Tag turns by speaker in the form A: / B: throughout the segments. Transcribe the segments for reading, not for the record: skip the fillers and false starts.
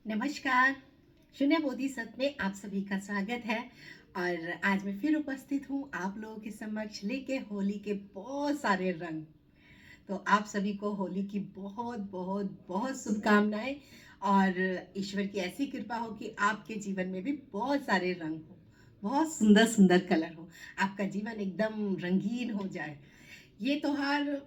A: नमस्कार। शून्य बोधिसत्व में आप सभी का स्वागत है। और आज मैं फिर उपस्थित हूँ आप लोगों के समक्ष लेके होली के बहुत सारे रंग। तो आप सभी को होली की बहुत बहुत बहुत शुभकामनाएं और ईश्वर की ऐसी कृपा हो कि आपके जीवन में भी बहुत सारे रंग हो, बहुत सुंदर सुंदर कलर हो, आपका जीवन एकदम रंगीन हो जाए। ये त्योहार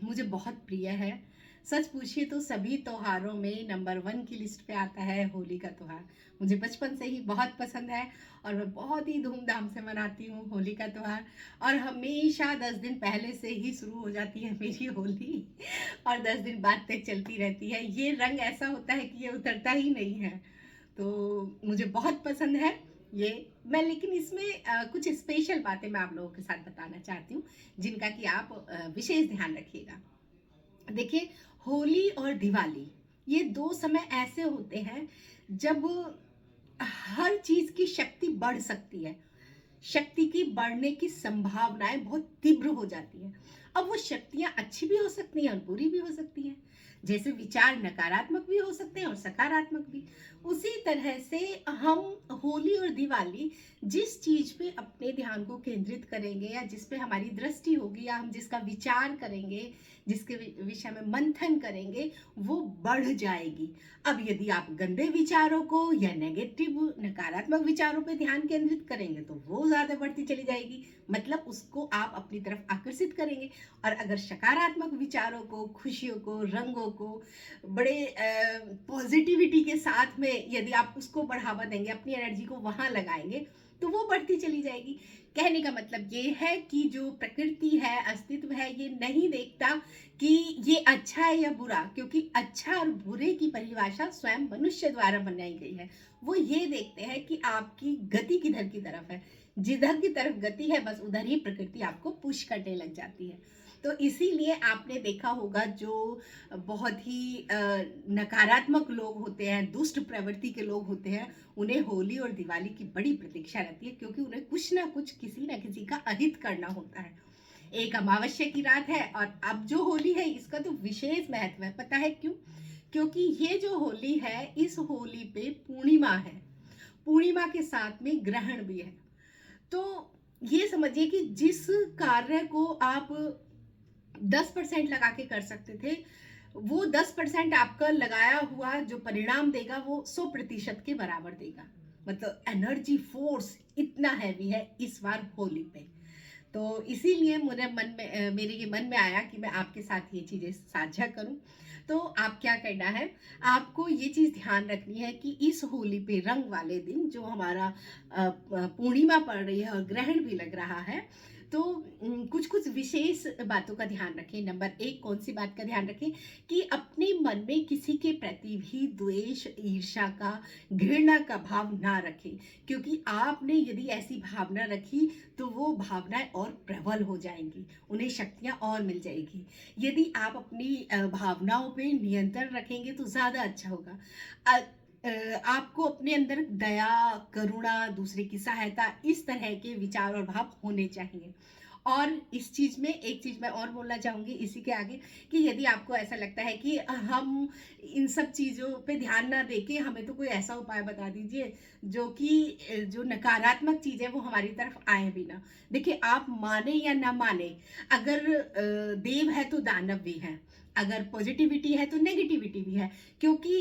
A: मुझे बहुत प्रिय है। सच पूछिए तो सभी त्योहारों में नंबर वन की लिस्ट पे आता है होली का त्योहार। मुझे बचपन से ही बहुत पसंद है और मैं बहुत ही धूमधाम से मनाती हूँ होली का त्योहार। और हमेशा 10 दिन पहले से ही शुरू हो जाती है मेरी होली और 10 दिन बाद तक चलती रहती है। ये रंग ऐसा होता है कि ये उतरता ही नहीं है। तो मुझे बहुत पसंद है ये। मैं लेकिन इसमें कुछ स्पेशल बातें मैं आप लोगों के साथ बताना चाहती हूँ जिनका कि आप विशेष ध्यान रखिएगा। देखिए, होली और दिवाली ये दो समय ऐसे होते हैं जब हर चीज की शक्ति बढ़ सकती है। शक्ति की बढ़ने की संभावनाएं बहुत तीव्र हो जाती है। अब वो शक्तियां अच्छी भी हो सकती हैं और बुरी भी हो सकती हैं। जैसे विचार नकारात्मक भी हो सकते हैं और सकारात्मक भी। उसी तरह से हम होली और दिवाली जिस चीज पे अपने ध्यान को केंद्रित करेंगे या जिस पे हमारी दृष्टि होगी या हम जिसका विचार करेंगे, जिसके विषय में मंथन करेंगे, वो बढ़ जाएगी। अब यदि आप गंदे विचारों को या नेगेटिव नकारात्मक विचारों पे ध्यान केंद्रित करेंगे तो वो ज्यादा बढ़ती चली जाएगी। मतलब उसको आप अपनी तरफ आकर्षित करेंगे। और अगर सकारात्मक विचारों को, खुशियों को, रंगों को बड़े पॉजिटिविटी के साथ में यदि आप उसको बढ़ावा देंगे, अपनी एनर्जी को वहां लगाएंगे, तो वो बढ़ती चली जाएगी। कहने का मतलब ये है कि जो प्रकृति है, अस्तित्व है, ये नहीं देखता कि ये अच्छा है या बुरा, क्योंकि अच्छा और बुरे की परिभाषा स्वयं मनुष्य द्वारा बनाई गई है। वो ये देखते हैं कि आपकी गति किधर की तरफ है। जिधर की तरफ गति है बस उधर ही प्रकृति आपको पुश करने लग जाती है। तो इसीलिए आपने देखा होगा जो बहुत ही नकारात्मक लोग होते हैं, दुष्ट प्रवृत्ति के लोग होते हैं, उन्हें होली और दिवाली की बड़ी प्रतीक्षा रहती है, क्योंकि उन्हें कुछ ना कुछ, किसी ना किसी का अहित करना होता है। एक अमावस्या की रात है और अब जो होली है इसका तो विशेष महत्व है। पता है क्यों? क्योंकि ये जो होली है, इस होली पे पूर्णिमा है। पूर्णिमा के साथ में ग्रहण भी है। तो ये समझिए कि जिस कार्य को आप 10% लगा के कर सकते थे, वो 10% आपका लगाया हुआ जो परिणाम देगा वो 100% के बराबर देगा। मतलब एनर्जी फोर्स इतना हैवी है इस बार होली पे। तो इसीलिए मेरे ये मन में आया कि मैं आपके साथ ये चीजें साझा करूं। तो आप क्या करना है, आपको ये चीज ध्यान रखनी है कि इस होली पे रंग वाले दिन जो हमारा पूर्णिमा पड़ रही है और ग्रहण भी लग रहा है, तो कुछ कुछ विशेष बातों का ध्यान रखें। नंबर एक, कौन सी बात का ध्यान रखें कि अपने मन में किसी के प्रति भी द्वेष, ईर्ष्या का, घृणा का भाव ना रखें। क्योंकि आपने यदि ऐसी भावना रखी तो वो भावनाएं और प्रबल हो जाएंगी, उन्हें शक्तियां और मिल जाएगी। यदि आप अपनी भावनाओं पे नियंत्रण रखेंगे तो ज्यादा अच्छा होगा। आपको अपने अंदर दया, करुणा, दूसरे की सहायता, इस तरह के विचार और भाव होने चाहिए। और इस चीज में एक चीज मैं और बोलना चाहूंगी इसी के आगे, कि यदि आपको ऐसा लगता है कि हम इन सब चीजों पे ध्यान ना देके हमें तो कोई ऐसा उपाय बता दीजिए जो कि जो नकारात्मक चीज है वो हमारी तरफ आए भी ना। देखिए, आप माने या ना माने, अगर देव है तो दानव भी है, अगर पॉजिटिविटी है तो नेगेटिविटी भी है। क्योंकि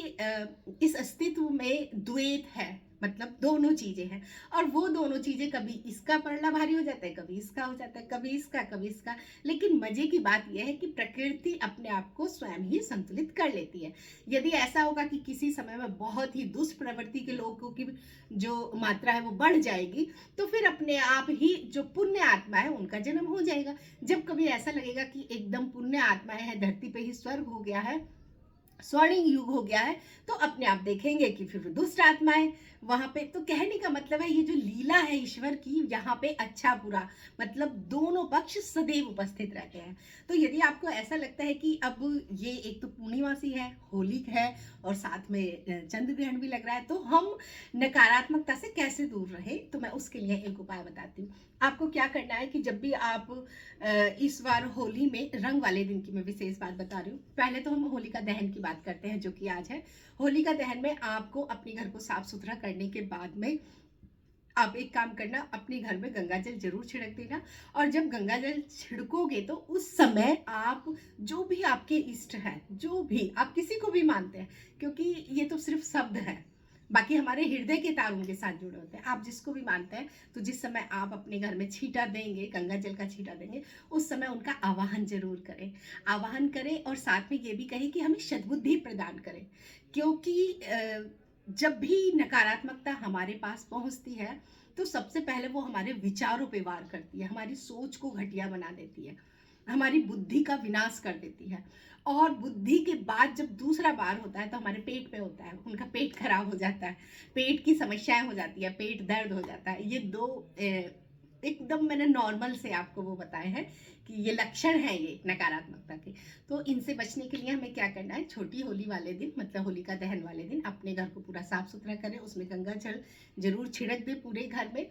A: इस अस्तित्व में द्वैत है, मतलब दोनों चीजें हैं। और वो दोनों चीजें कभी इसका पलड़ा भारी हो जाता है, कभी इसका हो जाता है, कभी इसका कभी इसका। लेकिन मजे की बात यह है कि प्रकृति अपने आप को स्वयं ही संतुलित कर लेती है। यदि ऐसा होगा कि किसी समय में बहुत ही दुष्ट प्रवृत्ति के लोगों की जो मात्रा है वो बढ़ जाएगी, तो फिर अपने आप ही जो पुण्य आत्मा है उनका जन्म हो जाएगा। जब कभी ऐसा लगेगा कि एकदम पुण्य आत्माएं हैं, धरती पे ही स्वर्ग हो गया है, स्वर्णिम युग हो गया है, तो अपने आप देखेंगे कि फिर दुष्ट आत्माएं वहां पे। तो कहने का मतलब है ये जो लीला है ईश्वर की, यहाँ पे अच्छा बुरा मतलब दोनों पक्ष सदैव उपस्थित रहते हैं। तो यदि आपको ऐसा लगता है कि अब ये एक तो पूर्णिमा सी है, होली है और साथ में चंद्र ग्रहण भी लग रहा है, तो हम नकारात्मकता से कैसे दूर रहे, तो मैं उसके लिए एक उपाय बताती हूँ। आपको क्या करना है कि जब भी आप इस बार होली में रंग वाले दिन की मैं विशेष बात बता रही हूँ। पहले तो हम होलिका दहन की बात करते हैं जो कि आज है। होलिका दहन में आपको अपने घर को साफ सुथरा करने के बाद में आप एक काम करना, अपने घर में गंगा जल जरूर छिड़क देना। और जब गंगा जल छिड़कोगे तो उस समय आप जो भी आपके इष्ट हैं, जो भी आप किसी को भी मानते हैं, क्योंकि ये तो सिर्फ शब्द है, बाकी हमारे हृदय के तार उनके साथ जुड़े होते हैं। आप जिसको भी मानते हैं, तो जिस समय आप अपने घर में छींटा देंगे, गंगा जल का छींटा देंगे, उस समय उनका आवाहन जरूर करें। आवाहन करें और साथ में ये भी कहें कि हमें सद्बुद्धि प्रदान करें। क्योंकि जब भी नकारात्मकता हमारे पास पहुंचती है, तो सबसे पहले वो हमारे विचारों पे वार करती है, हमारी सोच को घटिया बना देती है, हमारी बुद्धि का विनाश कर देती है। और बुद्धि के बाद जब दूसरा बार होता है तो हमारे पेट पे होता है, उनका पेट खराब हो जाता है, पेट की समस्याएं हो जाती है, पेट दर्द हो जाता है। ये दो एकदम मैंने नॉर्मल से आपको वो बताए हैं कि ये लक्षण है ये नकारात्मकता के। तो इनसे बचने के लिए हमें क्या करना है, छोटी होली वाले दिन मतलब होलिका दहन वाले दिन अपने घर को पूरा साफ सुथरा करें, उसमें गंगा जल जरूर छिड़क दे पूरे घर में।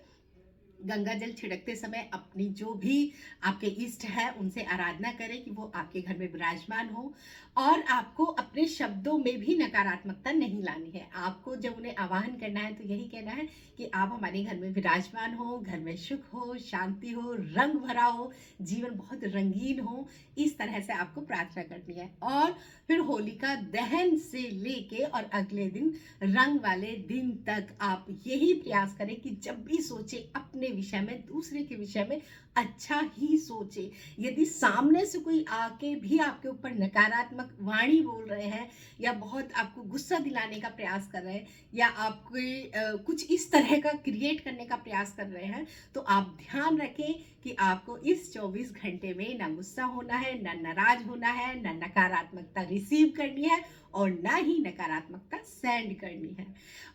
A: गंगा जल छिड़कते समय अपनी जो भी आपके इष्ट है उनसे आराधना करें कि वो आपके घर में विराजमान हो। और आपको अपने शब्दों में भी नकारात्मकता नहीं लानी है। आपको जब उन्हें आवाहन करना है तो यही कहना है कि आप हमारे घर में विराजमान हो, घर में सुख हो, शांति हो, रंग भरा हो, जीवन बहुत रंगीन हो। इस तरह से आपको प्रार्थना करनी है। और फिर होलिका दहन से लेके और अगले दिन रंग वाले दिन तक आप यही प्रयास करें कि जब भी सोचे अपने विषय में, दूसरे के विषय में अच्छा ही सोचे। यदि सामने से कोई आके भी आपके ऊपर नकारात्मक वाणी बोल रहे हैं या बहुत आपको गुस्सा दिलाने का प्रयास कर रहे हैं या आपके कुछ इस तरह का क्रिएट करने का प्रयास कर रहे हैं, तो आप ध्यान रखें कि आपको इस 24 घंटे में ना गुस्सा होना है, ना नाराज होना है, ना नकारात्मकता रिसीव करनी है और ना ही नकारात्मकता सेंड करनी है।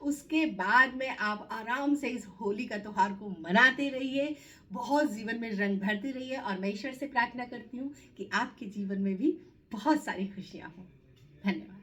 A: उसके बाद में आप आराम से इस होली का त्योहार को मनाते रहिए, बहुत जीवन में रंग भरते रहिए। और मैं ईश्वर से प्रार्थना करती हूँ कि आपके जीवन में भी बहुत सारी खुशियाँ हों। धन्यवाद।